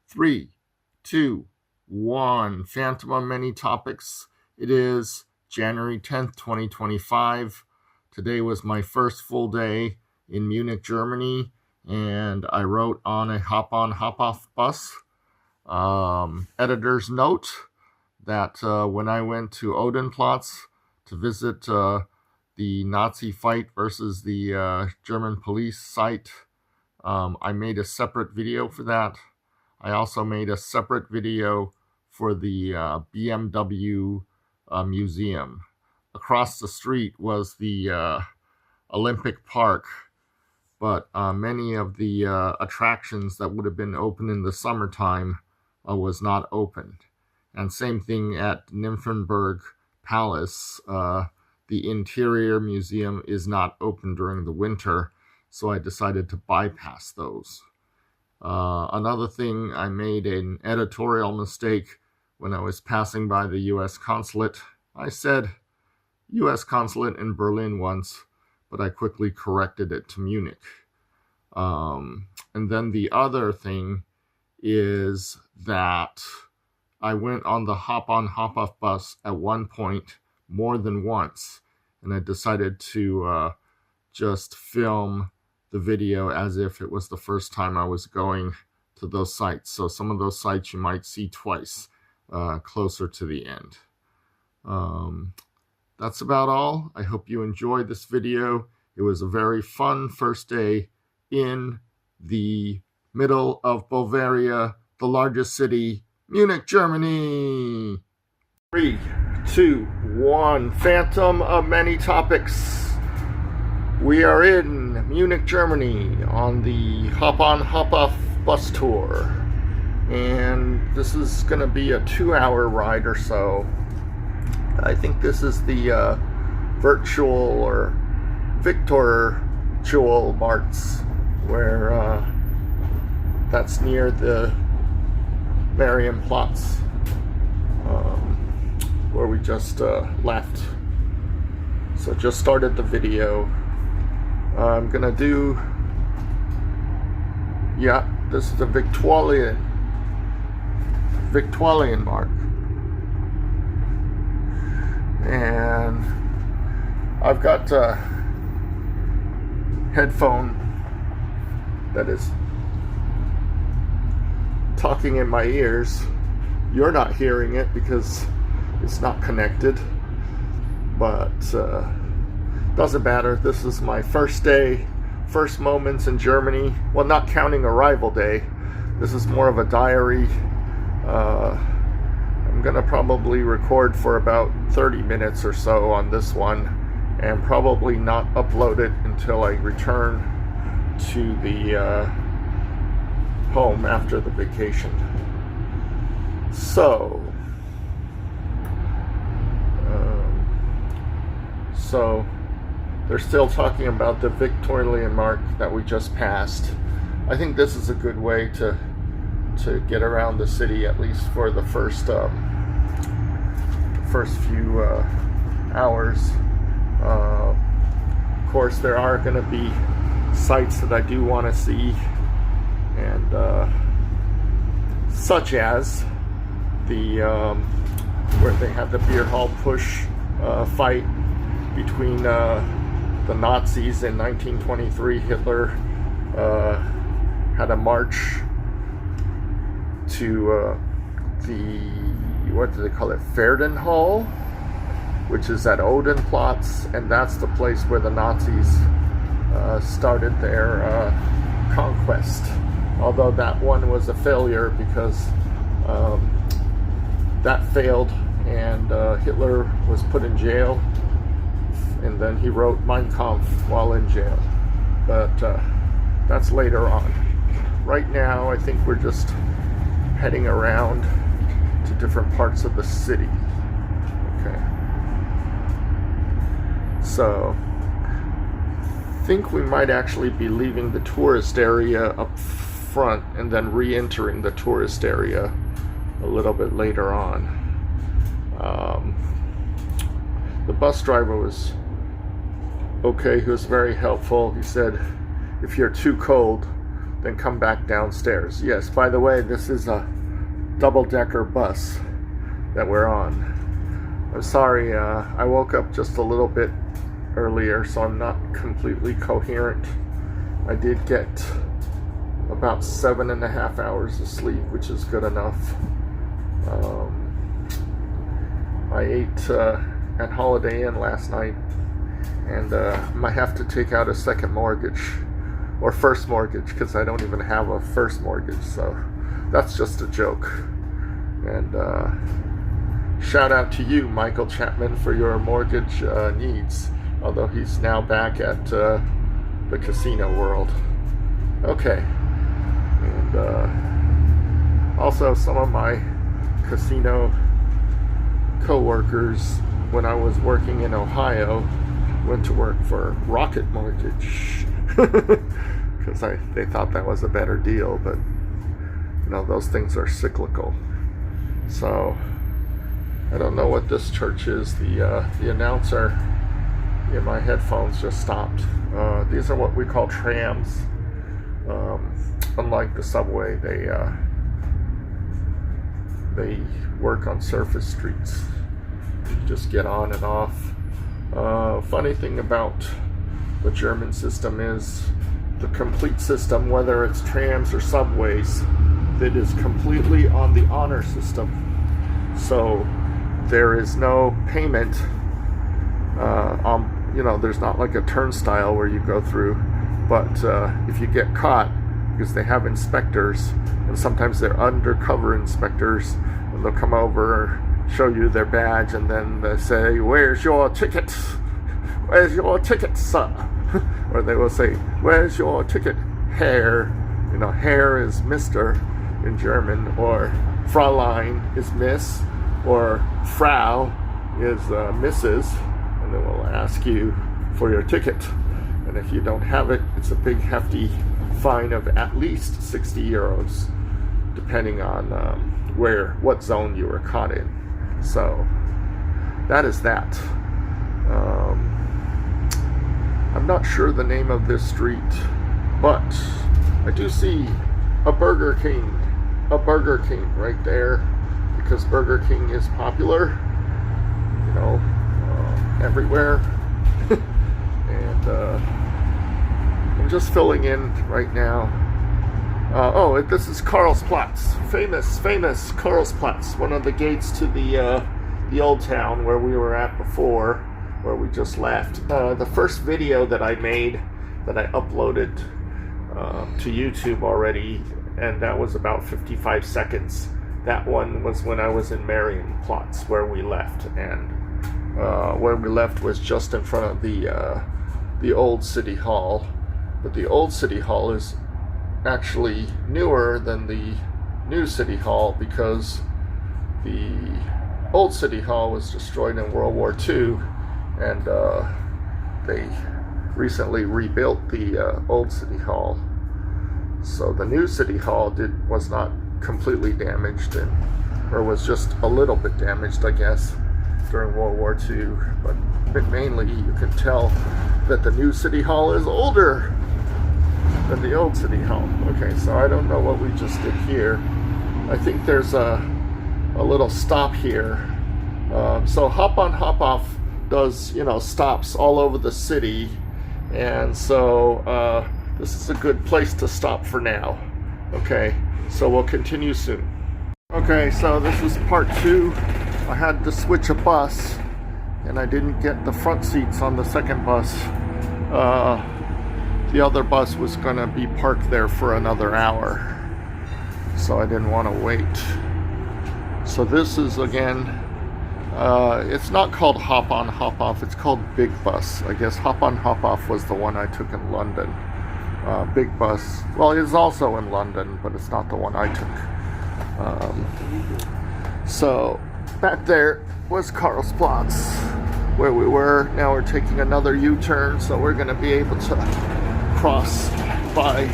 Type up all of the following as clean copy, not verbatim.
3, 2, 1. Phantom of Many Topics. It is January 10th, 2025. Today was my first full day in Munich, Germany, and I wrote on a hop-on, hop-off bus. Editor's note that when I went to Odenplatz to visit the Nazi fight versus the German police site, I made a separate video for that. I also made a separate video for the BMW museum. Across the street was the Olympic Park, but many of the attractions that would have been open in the summertime was not opened. And same thing at Nymphenburg Palace. The interior museum is not open during the winter, so I decided to bypass those. Another thing, I made an editorial mistake when I was passing by the U.S. consulate. I said U.S. consulate in Berlin once, but I quickly corrected it to Munich. And then the other thing is that I went on the hop-on, hop-off bus at one point more than once, and I decided to just film the video as if it was the first time I was going to those sites. So some of those sites you might see twice, closer to the end. That's about all. I hope you enjoyed this video. It was a very fun first day in the middle of Bavaria, the largest city, Munich, Germany. 3, 2, 1. Phantom of Many Topics. We are in Munich, Germany on the hop-on, hop-off bus tour. And this is going to be a 2-hour ride or so. I think this is the virtual or Victor Jewel Marts, where that's near the Marienplatz, where we just left. So just started the video. I'm gonna do, yeah, this is the Victualian mark. And I've got a headphone that is talking in my ears. You're not hearing it because it's not connected, but doesn't matter. This is my first day, first moments in Germany. Well, not counting arrival day. This is more of a diary. I'm gonna probably record for about 30 minutes or so on this one, and probably not upload it until I return to the home after the vacation. So they're still talking about the Victorian mark that we just passed. I think this is a good way to get around the city, at least for the first few hours. Of course, there are going to be sites that I do want to see, and such as the where they had the beer hall push fight between the Nazis in 1923. Hitler had a march to the, what do they call it, Hall, which is at Odenplatz, and that's the place where the Nazis started their conquest. Although that one was a failure because that failed, and Hitler was put in jail, and then he wrote Mein Kampf while in jail. But that's later on. Right now, I think we're just heading around to different parts of the city. Okay. So, I think we might actually be leaving the tourist area up front and then re-entering the tourist area a little bit later on. The bus driver was okay. He was very helpful. He said, if you're too cold, then come back downstairs. Yes, by the way, this is a double-decker bus that we're on. I'm sorry, I woke up just a little bit earlier, so I'm not completely coherent. I did get about 7.5 hours of sleep, which is good enough. I ate at Holiday Inn last night, and might have to take out a second mortgage, or first mortgage, because I don't even have a first mortgage, so that's just a joke. And shout out to you, Michael Chapman, for your mortgage needs, although he's now back at the casino world. Okay. And also some of my casino co-workers, when I was working in Ohio, went to work for Rocket Mortgage because they thought that was a better deal, but you know, those things are cyclical. So I don't know what this church is. The announcer in my headphones just stopped. These are what we call trams. Unlike the subway, they work on surface streets. You just get on and off. Funny thing about the German system is the complete system, whether it's trams or subways, that is completely on the honor system. So there is no payment. You know, there's not like a turnstile where you go through, but if you get caught, because they have inspectors, and sometimes they're undercover inspectors, and they'll come over, show you their badge, and then they say, "Where's your ticket? Where's your ticket, sir?" Or they will say, "Where's your ticket, Herr?" You know, Herr is Mr. in German, or Fräulein is Miss, or Frau is Mrs., and they will ask you for your ticket. And if you don't have it, it's a big hefty fine of at least 60 euros, depending on what zone you were caught in. So that is that. I'm not sure the name of this street, but I do see a Burger King right there, because Burger King is popular, you know, everywhere. And I'm just filling in right now. This is Karlsplatz, famous Karlsplatz, one of the gates to the old town where we were at before, where we just left. The first video that I made, that I uploaded to YouTube already, and that was about 55 seconds. That one was when I was in Marienplatz, where we left, and where we left was just in front of the old city hall. But the old city hall is actually newer than the new city hall, because the old city hall was destroyed in World War II, and they recently rebuilt the old city hall. So the new city hall was not completely damaged, or was just a little bit damaged, I guess, during World War II. But mainly you can tell that the new city hall is older than the old city hall. Okay, so I don't know what we just did here. I think there's a little stop here. So hop on, hop off does, you know, stops all over the city, and so this is a good place to stop for now. Okay, so we'll continue soon. Okay, so this is part 2. I had to switch a bus, and I didn't get the front seats on the second bus. The other bus was gonna be parked there for another hour, so I didn't want to wait. So this is, again, it's not called hop on, hop off, it's called Big Bus. I guess hop on, hop off was the one I took in London. Big Bus, well, it's also in London, but it's not the one I took. So back there was Karlsplatz, where we were. Now we're taking another U-turn, so we're going to be able to cross by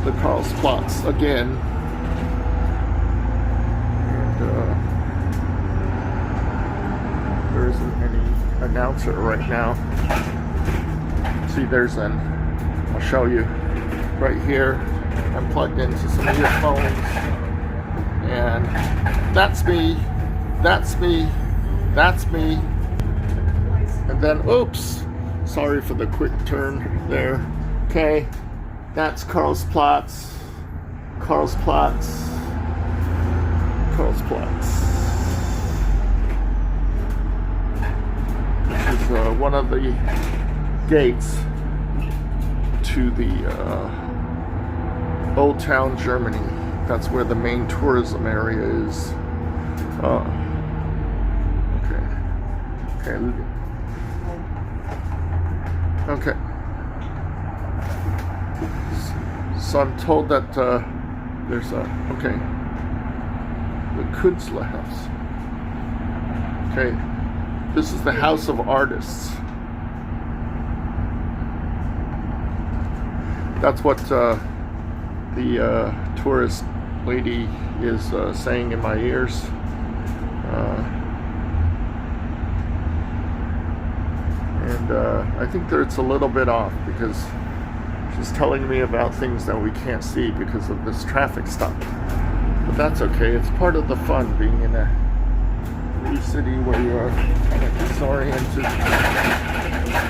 the Karlsplatz again. And there isn't any announcer right now. See, I'll show you. right here. I'm plugged into some earphones, and that's me, that's me, that's me. And then, oops, sorry for the quick turn there. Okay, that's Karlsplatz, Karlsplatz, Karlsplatz. This is one of the gates to the Old Town Germany. That's where the main tourism area is. Okay. So I'm told that there's the Künstler House. Okay, this is the House of Artists. That's what the tourist lady is saying in my ears. I think that it's a little bit off because she's telling me about things that we can't see because of this traffic stop. But that's okay. It's part of the fun being in a new city where you are kind of disoriented.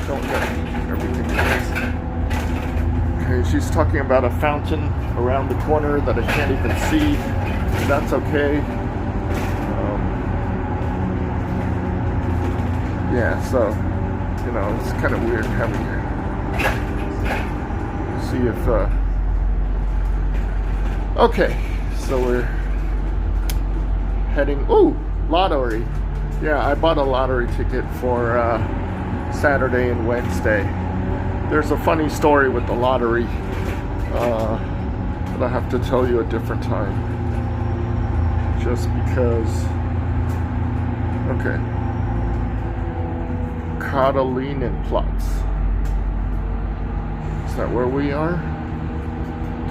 Don't get everything nice. Okay, she's talking about a fountain around the corner that I can't even see. That's okay. Yeah, so, you know, it's kind of weird having to see if, okay, so we're heading, ooh, lottery. Yeah, I bought a lottery ticket for Saturday and Wednesday. There's a funny story with the lottery, but I'll have to tell you a different time. Just because, okay. Katalinenplatz. Is that where we are?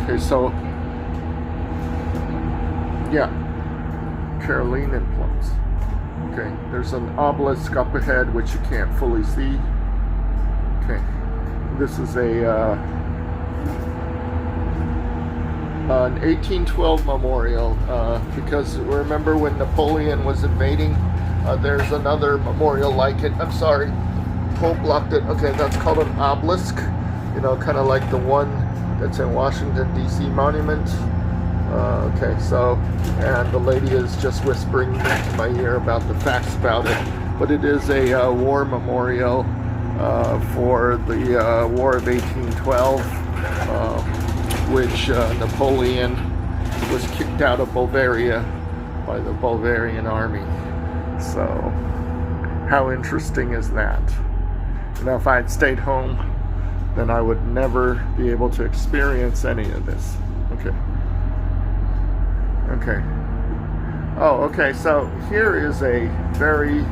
Okay, so yeah, Karolinenplatz. Okay, there's an obelisk up ahead which you can't fully see. Okay, this is an 1812 memorial because remember when Napoleon was invading? There's another memorial like it. I'm sorry, Paul blocked it. Okay, that's called an obelisk. You know, kind of like the one that's in Washington, D.C. Monument. Okay, so, and the lady is just whispering into my ear about the facts about it. But it is a war memorial for the War of 1812, which Napoleon was kicked out of Bulgaria by the Bulgarian army. So, how interesting is that? You know, if I had stayed home, then I would never be able to experience any of this. Okay. Okay. Oh, okay, so here is a very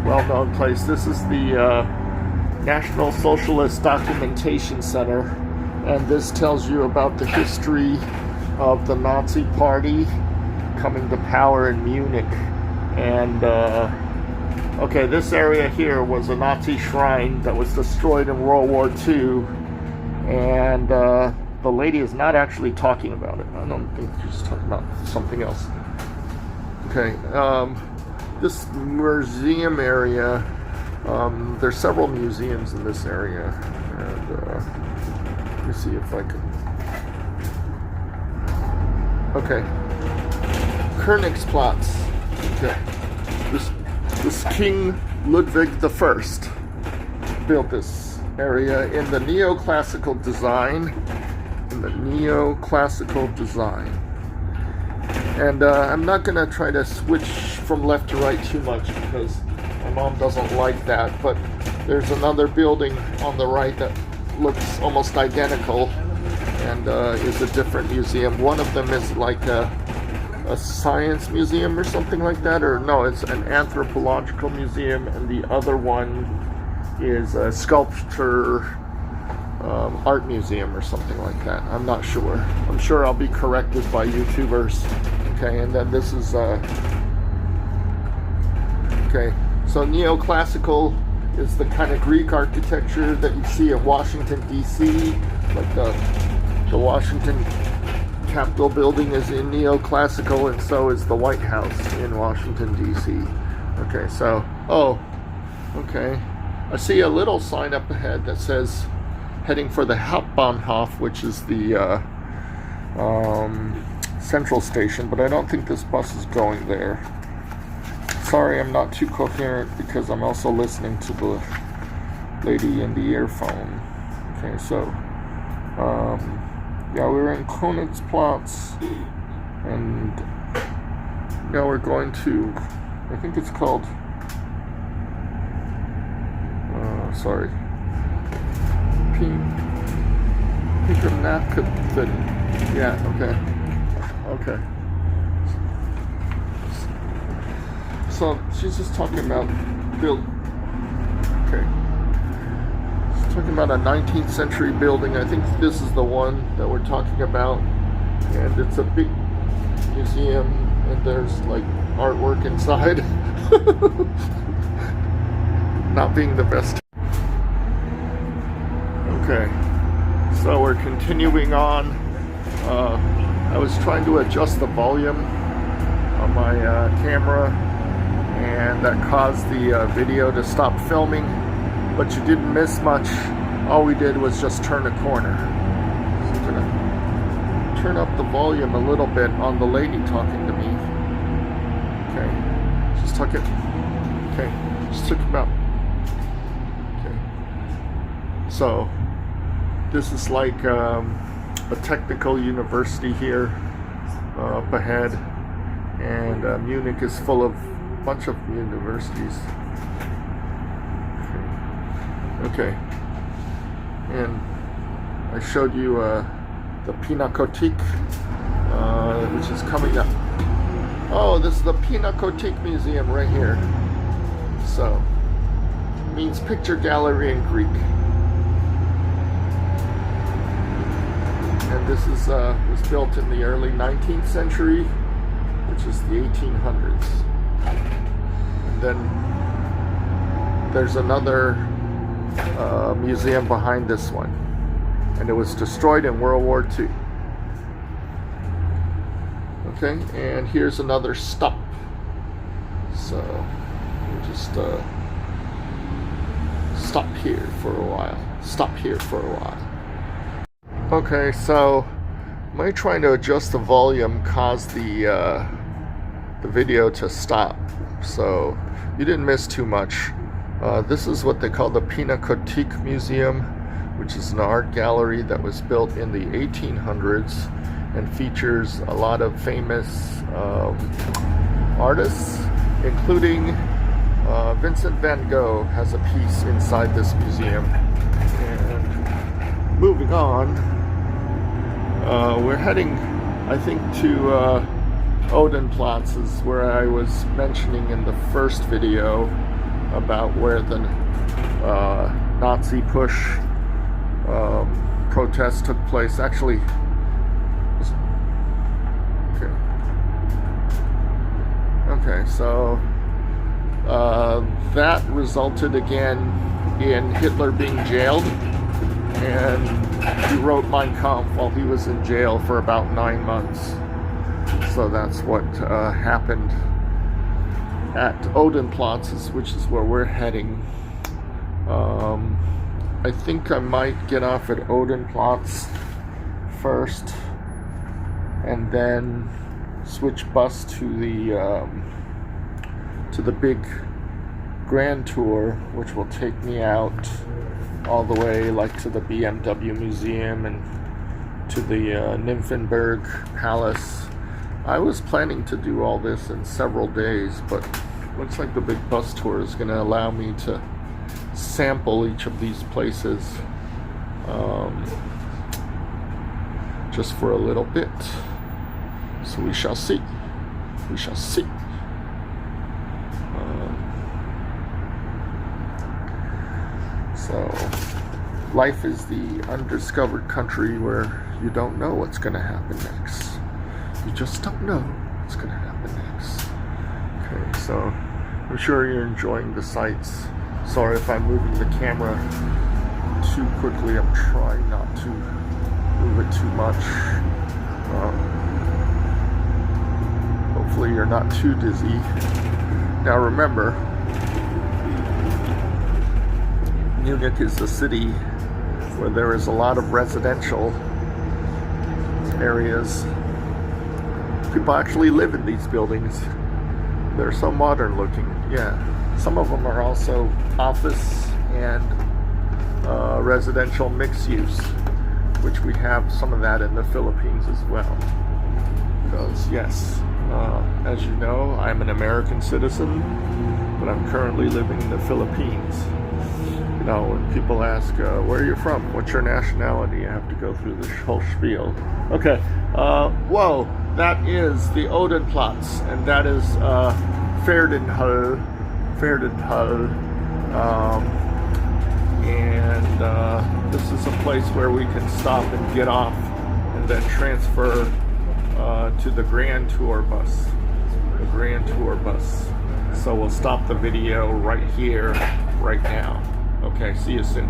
well-known place. This is the National Socialist Documentation Center, and this tells you about the history of the Nazi Party coming to power in Munich. And okay, this area here was a Nazi shrine that was destroyed in World War II, and the lady is not actually talking about it. I don't think she's talking about something else. Okay, this museum area, there's several museums in this area, and let me see if I can. Okay, Königsplatz. Okay, this King Ludwig I built this area in the neoclassical design. And I'm not going to try to switch from left to right too much because my mom doesn't like that, but there's another building on the right that looks almost identical and is a different museum. One of them is like a science museum or something like that, or no, it's an anthropological museum, and the other one is a sculpture art museum or something like that. I'm not sure. I'm sure I'll be corrected by YouTubers. Okay, and then this is okay, so neoclassical is the kind of Greek architecture that you see in Washington, D.C., Like the Washington Capitol building is in neoclassical, and so is the White House in Washington, D.C. Okay, so, okay. I see a little sign up ahead that says heading for the Hauptbahnhof, which is the Central Station, but I don't think this bus is going there. Sorry, I'm not too coherent because I'm also listening to the lady in the earphone. Okay, so, yeah, we were in Königsplatz, and now we're going to, I think it's called, sorry, Peter Napkin. Yeah, okay. So she's just talking about okay. She's talking about a 19th century building. I think this is the one that we're talking about, and it's a big museum, and there's like artwork inside. Not being the best. Okay, so we're continuing on. I was trying to adjust the volume on my camera, and that caused the video to stop filming, but you didn't miss much. All we did was just turn a corner. So I'm gonna turn up the volume a little bit on the lady talking to me. Okay, she's talking. Okay, she's talking about. Okay, so this is like a technical university here up ahead, and Munich is full of a bunch of universities. Okay, and I showed you the Pinakothek, which is coming up. Oh, this is the Pinakothek Museum right here. So, it means picture gallery in Greek. And this is was built in the early 19th century, which is the 1800s. And then there's another museum behind this one, and it was destroyed in World War II. Okay, and here's another stop. So we'll just stop here for a while. Stop here for a while. Okay, so my trying to adjust the volume caused the video to stop, so you didn't miss too much. This is what they call the Pinakothek Museum, which is an art gallery that was built in the 1800s and features a lot of famous artists, including Vincent van Gogh has a piece inside this museum. And moving on, we're heading, I think, to Odenplatz, is where I was mentioning in the first video about where the Nazi push protest took place. Actually, okay, so that resulted again in Hitler being jailed, and he wrote Mein Kampf while he was in jail for about 9 months. So that's what happened at Odenplatz, which is where we're heading. I think I might get off at Odenplatz first, and then switch bus to the big Grand Tour, which will take me out all the way like to the BMW Museum and to the Nymphenburg Palace. I was planning to do all this in several days, but looks like the big bus tour is going to allow me to sample each of these places just for a little bit. So we shall see. We shall see. So life is the undiscovered country where you don't know what's going to happen next. You just don't know what's going to happen next. Okay, so I'm sure you're enjoying the sights. Sorry if I'm moving the camera too quickly. I'm trying not to. move it too much. Hopefully you're not too dizzy. Now remember, Munich is a city where there is a lot of residential areas. People actually live in these buildings. They're so modern looking. Yeah, some of them are also office and residential mixed use, which we have some of that in the Philippines as well. Because yes, as you know, I'm an American citizen, but I'm currently living in the Philippines. You know, when people ask, where are you from? What's your nationality? I have to go through this whole spiel. Okay, whoa, that is the Odenplatz, and that is Verdenhal. And this is a place where we can stop and get off and then transfer to the Grand Tour bus. The Grand Tour bus. So we'll stop the video right here, right now. Okay, see you soon.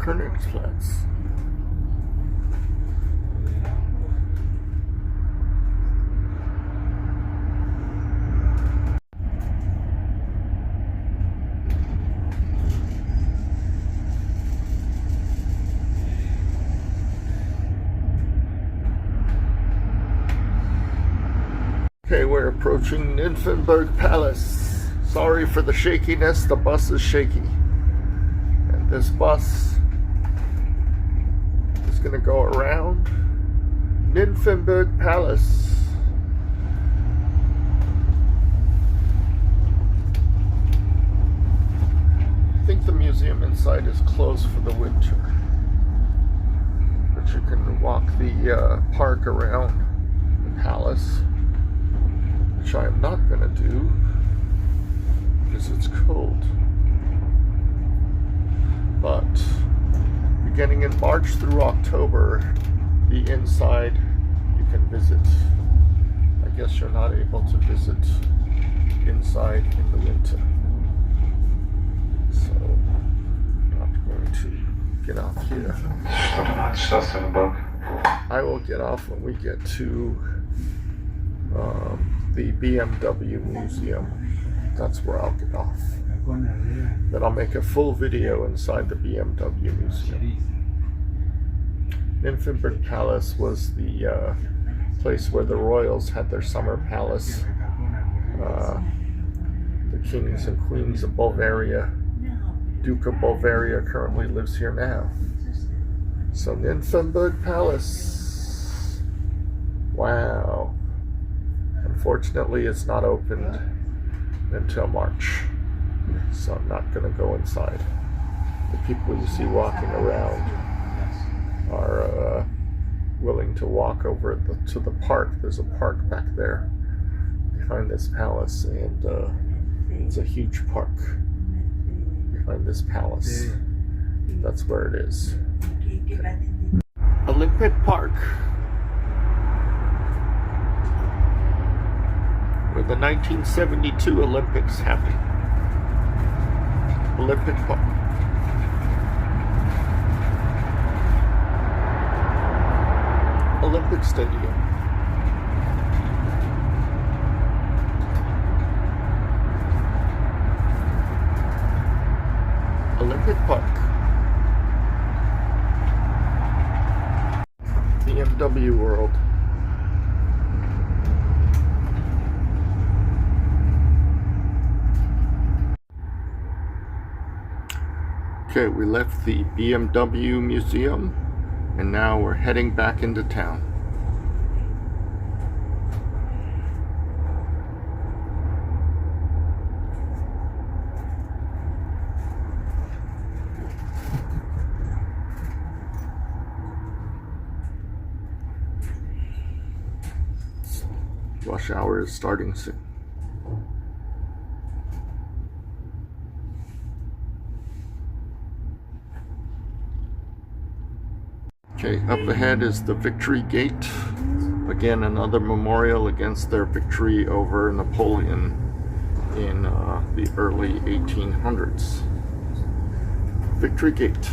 Königsplatz. Okay, we're approaching Nymphenburg Palace. Sorry for the shakiness, the bus is shaky. And this bus is going to go around Nymphenburg Palace. I think the museum inside is closed for the winter, but you can walk the park around the palace, which I am not going to do because it's cold. But beginning in March through October, the inside you can visit. I guess you're not able to visit inside in the winter. So I'm not going to get off here. I will get off when we get to the BMW museum. That's where I'll get off. Then I'll make a full video inside the BMW museum. Nymphenburg Palace was the place where the royals had their summer palace. The kings and queens of Bavaria, Duke of Bavaria currently lives here now. So Nymphenburg Palace. Wow. Unfortunately, it's not opened until March, so I'm not going to go inside. The people you see walking around are willing to walk over to the park. There's a park back there behind this palace, and it's a huge park behind this palace. That's where it is. Okay. Olympic Park, where the 1972 Olympics happened. Olympic Park. Olympic Stadium. Olympic Park. BMW World. Okay, we left the BMW museum and now we're heading back into town. Rush hour is starting soon. Okay, up ahead is the Victory Gate. Again, another memorial against their victory over Napoleon in the early 1800s. Victory Gate.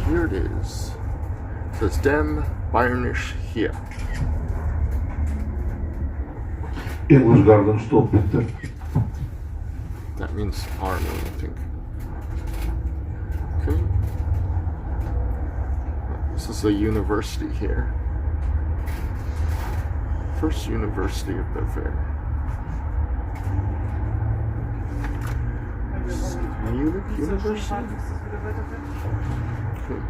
Here it is. It says Dem Bayerisch hier. Invalsgarden stoppunten. That means army, I think. Okay. This is a university here. First university of Bavaria. Munich University? Okay.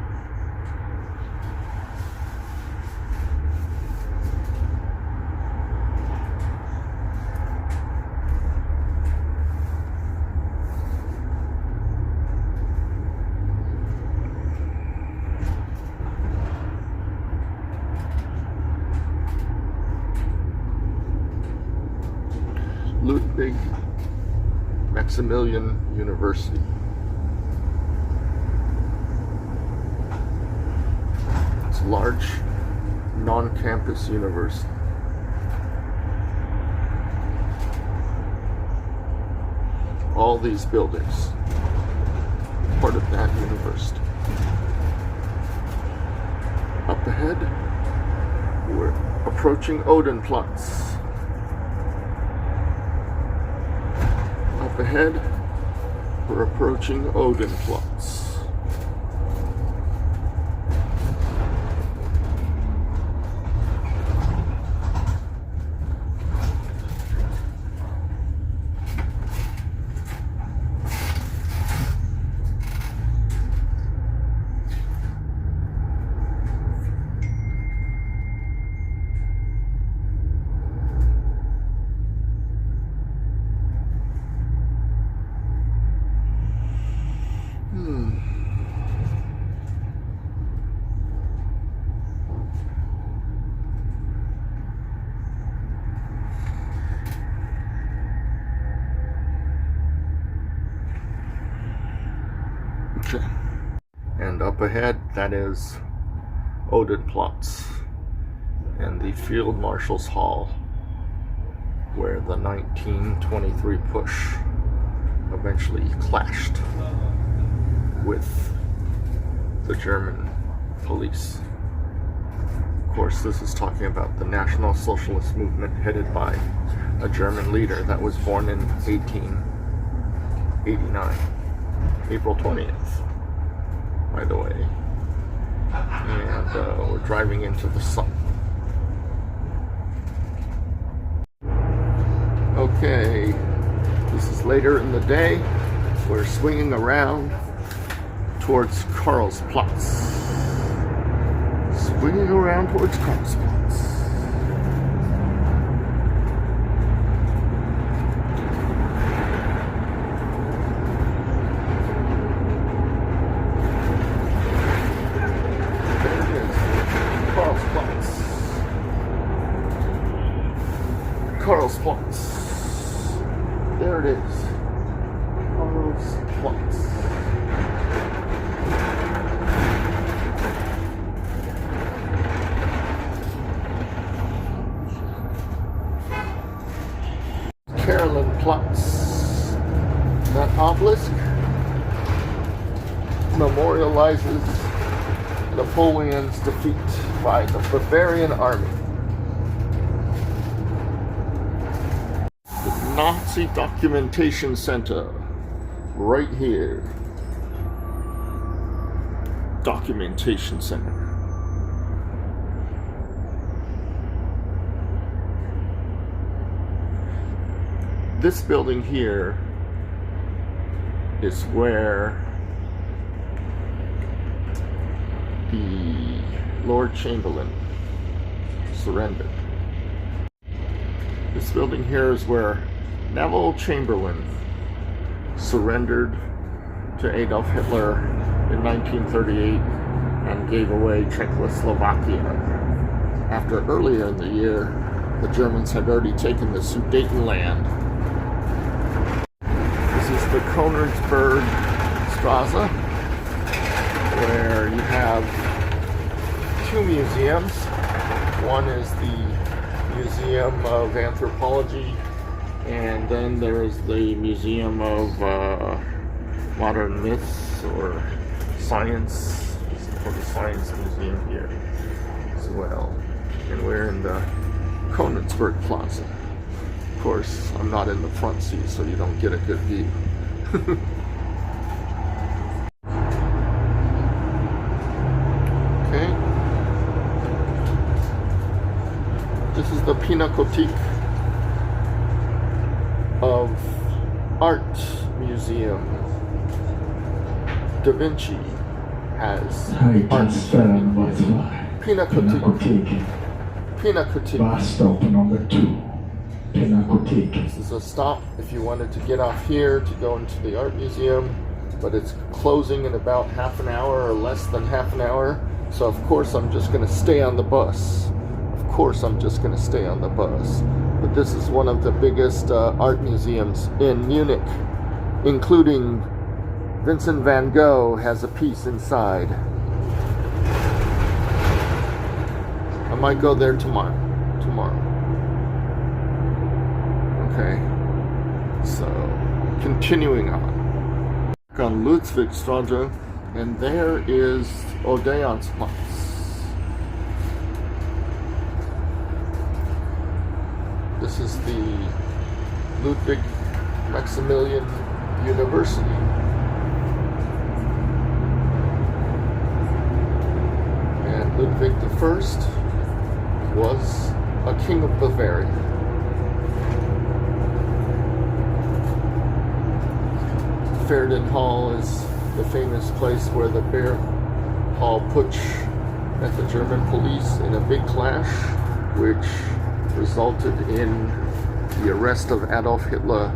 Ludwig Maximilian University. It's a large non-campus university. All these buildings, part of that university. Up ahead, we're approaching Odenplatz. Up ahead, we're approaching Odenplatz. Okay. And up ahead, that is Odenplatz and the Field Marshal's Hall, where the 1923 push eventually clashed with the German police. Of course, this is talking about the National Socialist movement headed by a German leader that was born in 1889, April 20th, by the way. And we're driving into the sun. Okay, this is later in the day. We're swinging around towards Karlsplatz. Swinging around towards Karlsplatz. There it is. Karlsplatz. Karlsplatz. There it is. Karlsplatz. Platz. That obelisk memorializes Napoleon's defeat by the Bavarian army. The Nazi Documentation Center, right here. Documentation Center. This building here is where the Lord Chamberlain surrendered. This building here is where Neville Chamberlain surrendered to Adolf Hitler in 1938 and gave away Czechoslovakia after earlier in the year the Germans had already taken the Sudetenland. This is the Königsberg Straße, where you have two museums. One is the Museum of Anthropology, and then there is the Museum of Modern Myths or Science, or the Science Museum here as well. And we're in the Königsberg Plaza. Of course, I'm not in the front seat, so you don't get a good view. Okay. This is the Pinakothek of Art Museum. Da Vinci has art Pinakothek. Bus stop number 2. Pinakothek. This is a stop if you wanted to get off here to go into the art museum, but it's closing in about half an hour or less than half an hour. So of course I'm just going to stay on the bus. But this is one of the biggest art museums in Munich, including Vincent van Gogh has a piece inside. I might go there tomorrow. Okay, so continuing on Ludwigstraße, and there is Odeonsplatz. This is the Ludwig Maximilian University. And Ludwig I was a king of Bavaria. Ferdinand Hall is the famous place where the Bear Hall putsch at the German police in a big clash, which resulted in the arrest of Adolf Hitler.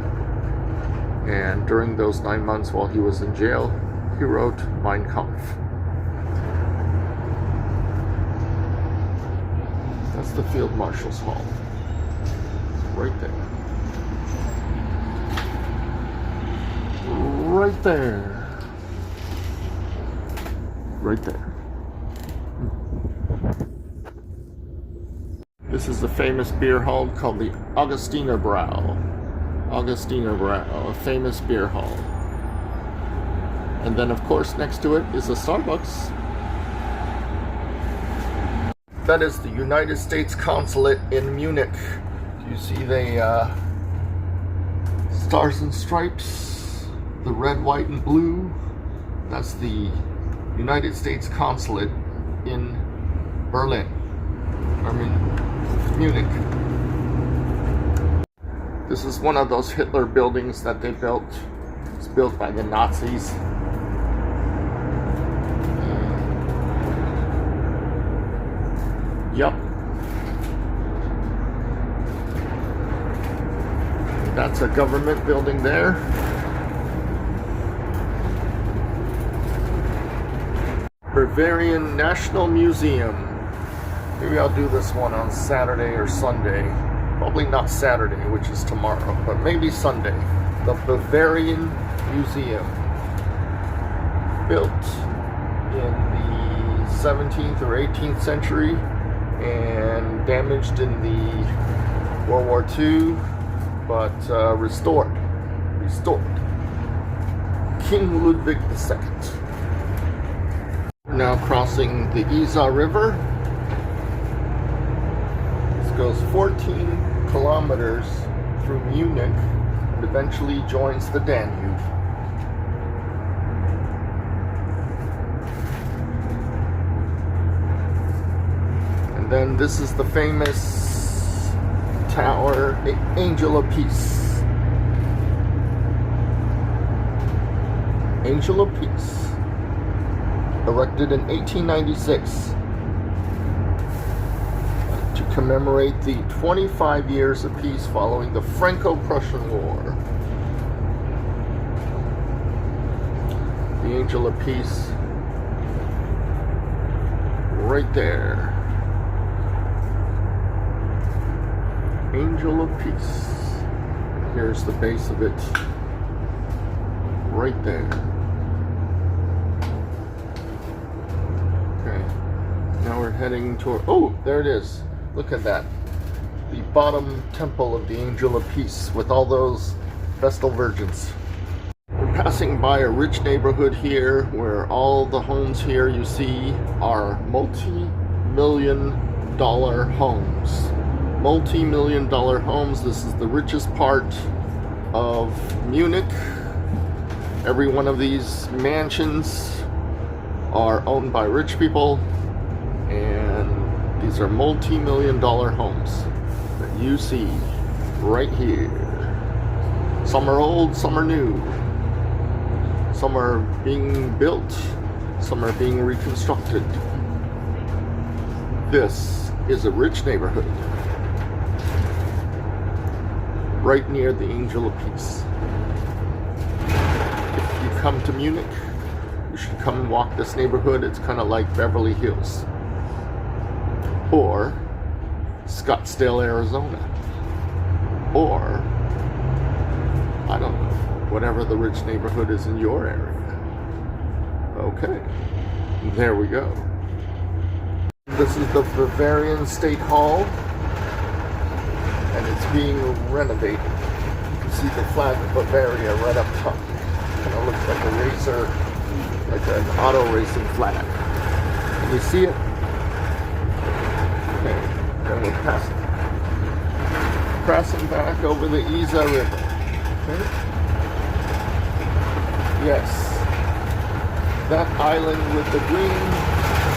And during those 9 months while he was in jail, he wrote Mein Kampf. That's the Field Marshal's Hall. Right there. Right there. Right there. This is a famous beer hall called the Augustiner Brau. A famous beer hall. And then of course next to it is a Starbucks. That is the United States Consulate in Munich. Do you see the stars and stripes? The red, white, and blue? That's the United States Consulate in Munich. This is one of those Hitler buildings that they built. It's built by the Nazis. Yep. That's a government building there. Bavarian National Museum. Maybe I'll do this one on Saturday or Sunday. Probably not Saturday, which is tomorrow, but maybe Sunday. The Bavarian Museum. Built in the 17th or 18th century and damaged in the World War II, but restored. King Ludwig II. We're now crossing the Isar River. This goes 14 kilometers through Munich and eventually joins the Danube. And then this is the famous tower, Angel of Peace. Angel of Peace, erected in 1896 to commemorate the 25 years of peace following the Franco-Prussian War. The Angel of Peace, right there. Angel of Peace. Here's the base of it, right there. Okay, now we're heading toward, oh, there it is. Look at that. The bottom temple of the Angel of Peace with all those Vestal Virgins. We're passing by a rich neighborhood here where all the homes here you see are multi-million-dollar homes. Multi-million-dollar homes. This is the richest part of Munich. Every one of these mansions are owned by rich people, and these are multi-million-dollar homes that you see right here. Some are old, some are new. Some are being built, some are being reconstructed. This is a rich neighborhood, right near the Angel of Peace. If you come to Munich, you should come and walk this neighborhood. It's kind of like Beverly Hills or Scottsdale, Arizona, or I don't know, whatever the rich neighborhood is in your area. Okay, there we go. This is the Bavarian State Hall, and it's being renovated. You can see the flag of Bavaria right up top. Kind of looks like a racer, like an auto racing flag. Can you see it? Okay, then we're passing back over the Isar River. Okay. Yes, that island with the green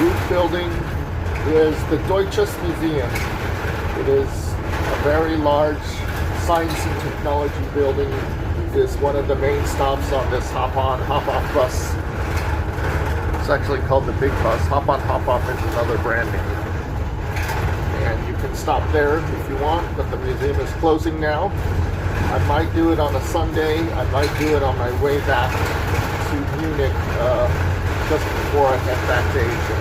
roof building is the Deutsches Museum. It is a very large science and technology building. It is one of the main stops on this hop-on, hop-off bus. It's actually called the Big Bus. Hop-on, hop-off is another brand name. And you can stop there if you want, but the museum is closing now. I might do it on a Sunday. I might do it on my way back to Munich just before I head back to Asia.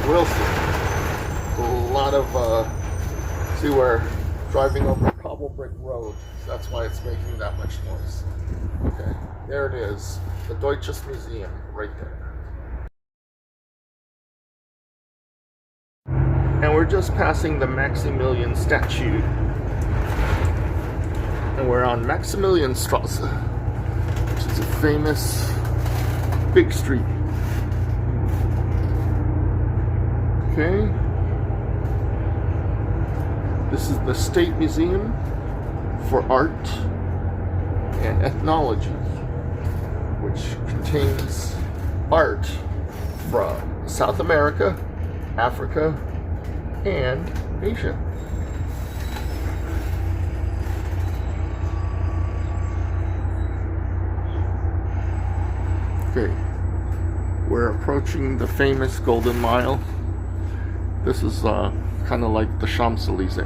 We'll see. A lot of, see, we're driving over cobble brick road. That's why it's making that much noise. Okay, there it is. The Deutsches Museum, right there. And we're just passing the Maximilian statue. And we're on Maximilianstrasse, which is a famous big street. Okay. This is the State Museum for Art and Ethnology, which contains art from South America, Africa, and Asia. Okay, we're approaching the famous Golden Mile. This is kind of like the Champs-Elysees.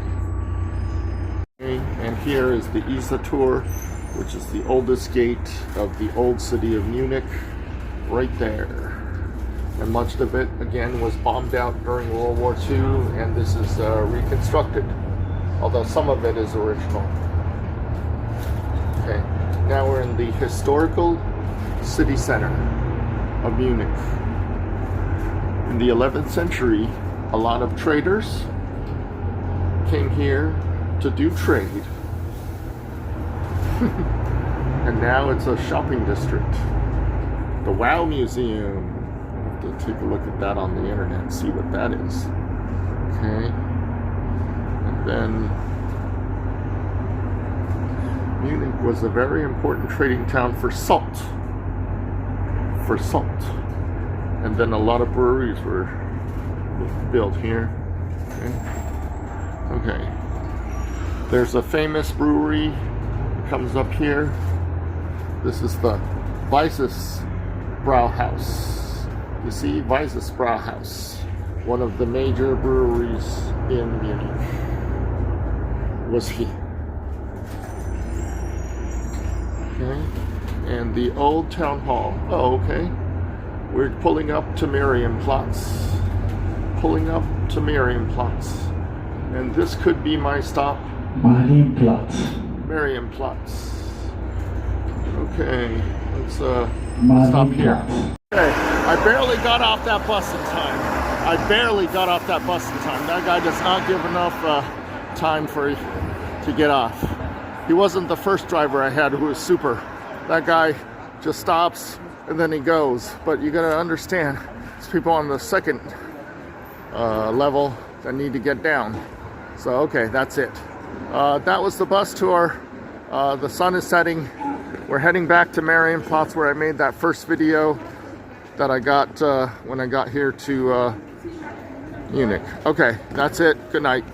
Okay, and here is the Isartor, which is the oldest gate of the old city of Munich, right there. And much of it, again, was bombed out during World War II, and this is reconstructed, although some of it is original. Okay, now we're in the historical city center of Munich. In the 11th century, a lot of traders came here to do trade. And now it's a shopping district. The Wow Museum. I'll have to take a look at that on the internet and see what that is. Okay. And then Munich was a very important trading town for salt. And then a lot of breweries were built here. Okay. There's a famous brewery that comes up here. This is the Weißes Brauhaus. You see, Weißes Brauhaus, one of the major breweries in Munich. Was he? Okay, and the old town hall. Oh, okay. We're pulling up to Marienplatz. Pulling up to Marienplatz. And this could be my stop. Marienplatz. Marienplatz. Okay, let's stop here. Okay, I barely got off that bus in time. That guy does not give enough time to get off. He wasn't the first driver I had who was super. That guy just stops and then he goes. But you gotta understand, there's people on the second level that need to get down. So okay, that's it. That was the bus tour. The sun is setting. We're heading back to Marienplatz, where I made that first video that I got when I got here to Munich. Okay, that's it. Good night.